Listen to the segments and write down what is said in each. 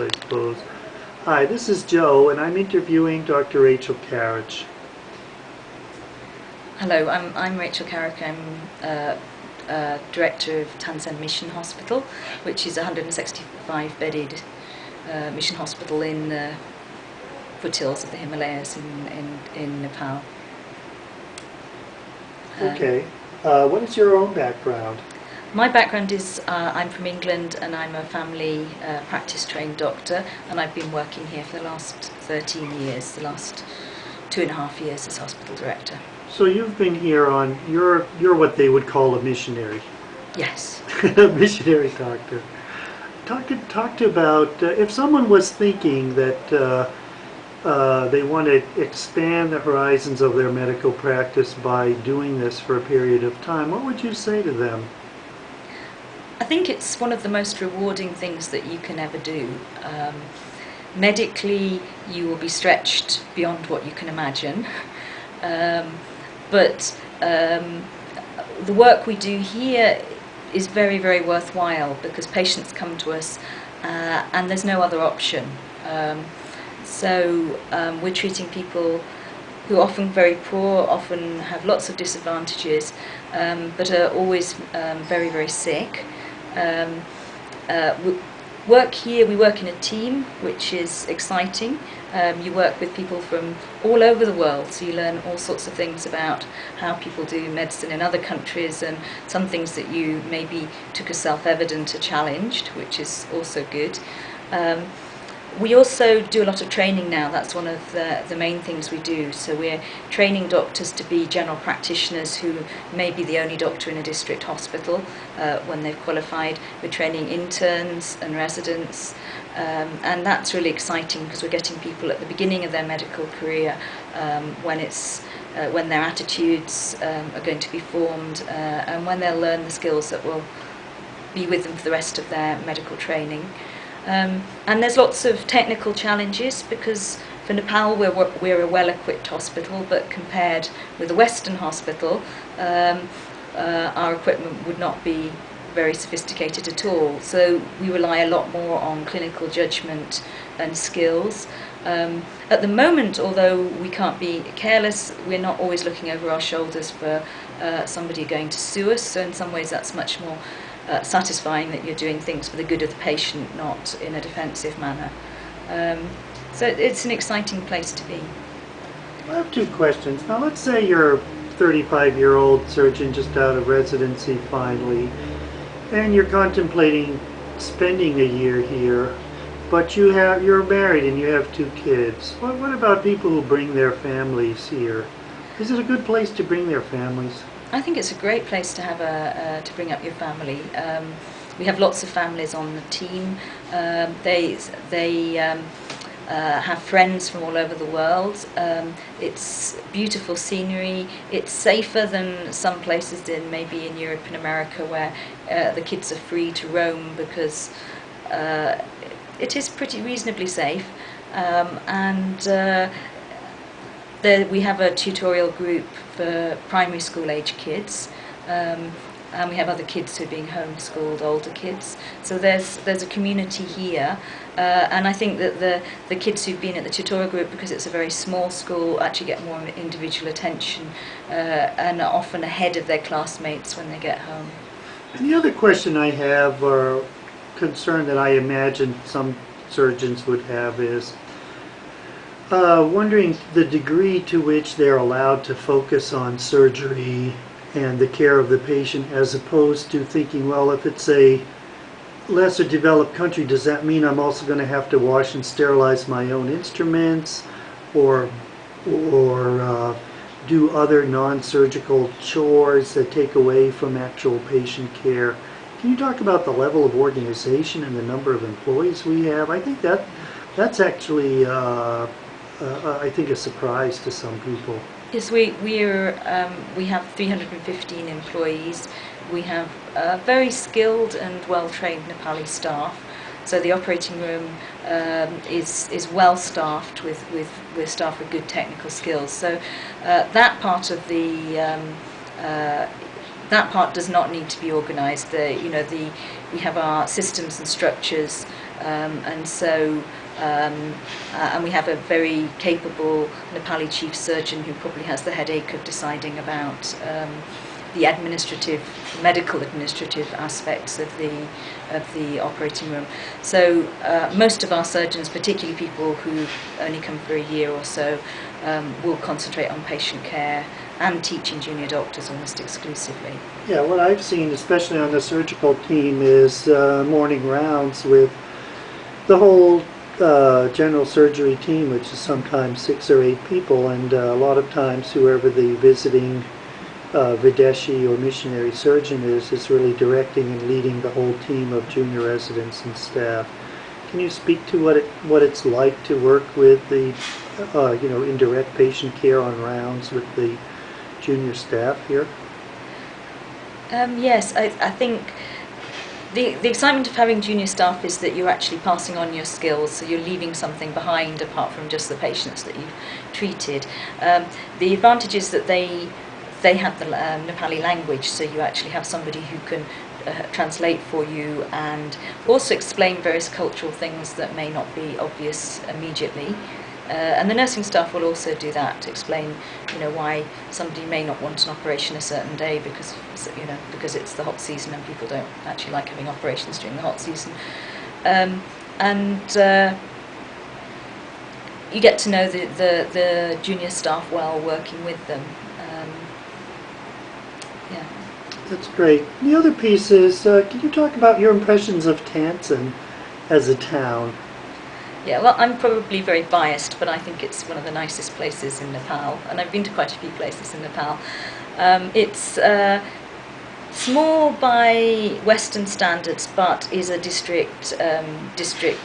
I suppose. Hi, this is Joe, and I'm interviewing Dr. Rachel Karrach. Hello, I'm Rachel Karrach. I'm Director of Tansen Mission Hospital, which is a 165-bedded mission hospital in the foothills of the Himalayas in Nepal. Okay. What is your own background? My background is I'm from England and I'm a family practice trained doctor, and I've been working here for the last 13 years, the last 2.5 years as hospital director. So you've been here on, you're what they would call a missionary. Yes. A missionary doctor. Talk to about, if someone was thinking that they want to expand the horizons of their medical practice by doing this for a period of time, what would you say to them? I think it's one of the most rewarding things that you can ever do. Medically, you will be stretched beyond what you can imagine. But the work we do here is very, very worthwhile because patients come to us and there's no other option. So we're treating people who are often very poor, often have lots of disadvantages, but are always very, very sick. Work here, we work in a team, which is exciting. You work with people from all over the world, so you learn all sorts of things about how people do medicine in other countries, and some things that you maybe took as self-evident are challenged, which is also good. We also do a lot of training now. That's one of the main things we do. So we're training doctors to be general practitioners who may be the only doctor in a district hospital when they've qualified. We're training interns and residents, and that's really exciting because we're getting people at the beginning of their medical career when their attitudes are going to be formed and when they'll learn the skills that will be with them for the rest of their medical training. And there's lots of technical challenges because for Nepal we're a well-equipped hospital, but compared with a Western hospital, our equipment would not be very sophisticated at all. So we rely a lot more on clinical judgment and skills. At the moment, although we can't be careless, we're not always looking over our shoulders for somebody going to sue us. So in some ways that's much more satisfying that you're doing things for the good of the patient, not in a defensive manner. So it's an exciting place to be. I have two questions. Now let's say you're a 35-year-old surgeon just out of residency finally, and you're contemplating spending a year here, but you're married and you have 2 kids. What about people who bring their families here? Is it a good place to bring their families? I think it's a great place to have to bring up your family. We have lots of families on the team. They have friends from all over the world. It's beautiful scenery. It's safer than some places maybe in Europe and America where the kids are free to roam because it is pretty reasonably safe. We have a tutorial group for primary school age kids, and we have other kids who are being homeschooled, older kids. So there's a community here, and I think that the kids who've been at the tutorial group, because it's a very small school, actually get more individual attention and are often ahead of their classmates when they get home. And the other question I have, or concern that I imagine some surgeons would have, is wondering the degree to which they're allowed to focus on surgery and the care of the patient, as opposed to thinking, well, if it's a lesser developed country, does that mean I'm also going to have to wash and sterilize my own instruments or do other non-surgical chores that take away from actual patient care? Can you talk about the level of organization and the number of employees we have? I think that's actually I think a surprise to some people. Yes, we have 315 employees. We have very skilled and well-trained Nepali staff. So the operating room is well staffed with staff with good technical skills. So that part of that part does not need to be organised. We have our systems and structures and so and we have a very capable Nepali chief surgeon who probably has the headache of deciding about the medical administrative aspects of the operating room. So most of our surgeons, particularly people who only come for a year or so, will concentrate on patient care and teaching junior doctors almost exclusively. Yeah, what I've seen, especially on the surgical team, is morning rounds with the whole general surgery team, which is sometimes 6 or 8 people, and a lot of times whoever the visiting Videshi or missionary surgeon is really directing and leading the whole team of junior residents and staff. Can you speak to what it's like to work with the indirect patient care on rounds with the junior staff here? Yes, I think the excitement of having junior staff is that you're actually passing on your skills, so you're leaving something behind apart from just the patients that you've treated. The advantage is that they have the Nepali language, so you actually have somebody who can translate for you and also explain various cultural things that may not be obvious immediately. And the nursing staff will also do that, to explain, why somebody may not want an operation a certain day because it's the hot season and people don't actually like having operations during the hot season. You get to know the junior staff well, working with them. Yeah. That's great. The other piece is, can you talk about your impressions of Tansen as a town? Yeah, well, I'm probably very biased, but I think it's one of the nicest places in Nepal, and I've been to quite a few places in Nepal. It's small by Western standards, but is a district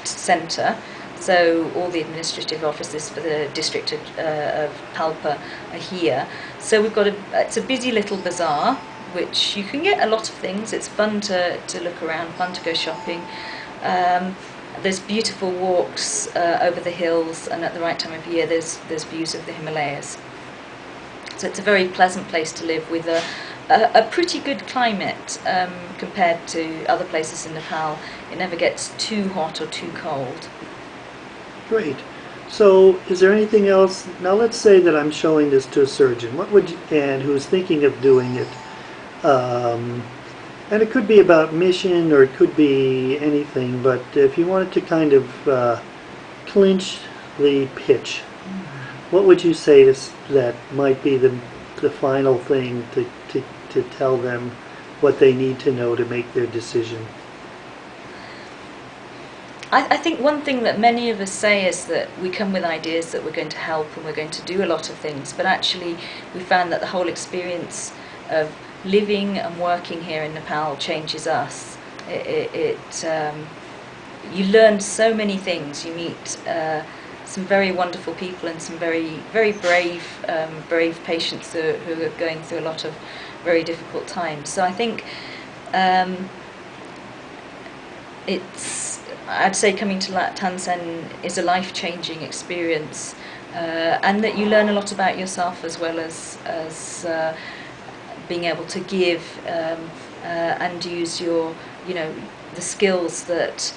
centre. So all the administrative offices for the district of Palpa are here. So it's a busy little bazaar, which you can get a lot of things. It's fun to look around, fun to go shopping. There's beautiful walks over the hills, and at the right time of year there's views of the Himalayas. So it's a very pleasant place to live with a pretty good climate compared to other places in Nepal. It never gets too hot or too cold. Great. So is there anything else? Now let's say that I'm showing this to a surgeon. And who's thinking of doing it. And it could be about mission, or it could be anything, but if you wanted to kind of clinch the pitch, what would you say that might be the final thing to tell them what they need to know to make their decision? I think one thing that many of us say is that we come with ideas that we're going to help and we're going to do a lot of things, but actually we found that the whole experience of living and working here in Nepal changes us. You learn so many things. You meet some very wonderful people and some very, very brave patients who are going through a lot of very difficult times. So I think I'd say coming to Tansen is a life-changing experience, and that you learn a lot about yourself as well as being able to give and use the skills that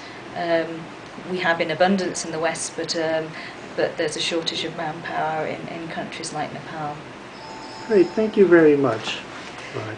we have in abundance in the West, but there's a shortage of manpower in countries like Nepal. Great, thank you very much. Bye.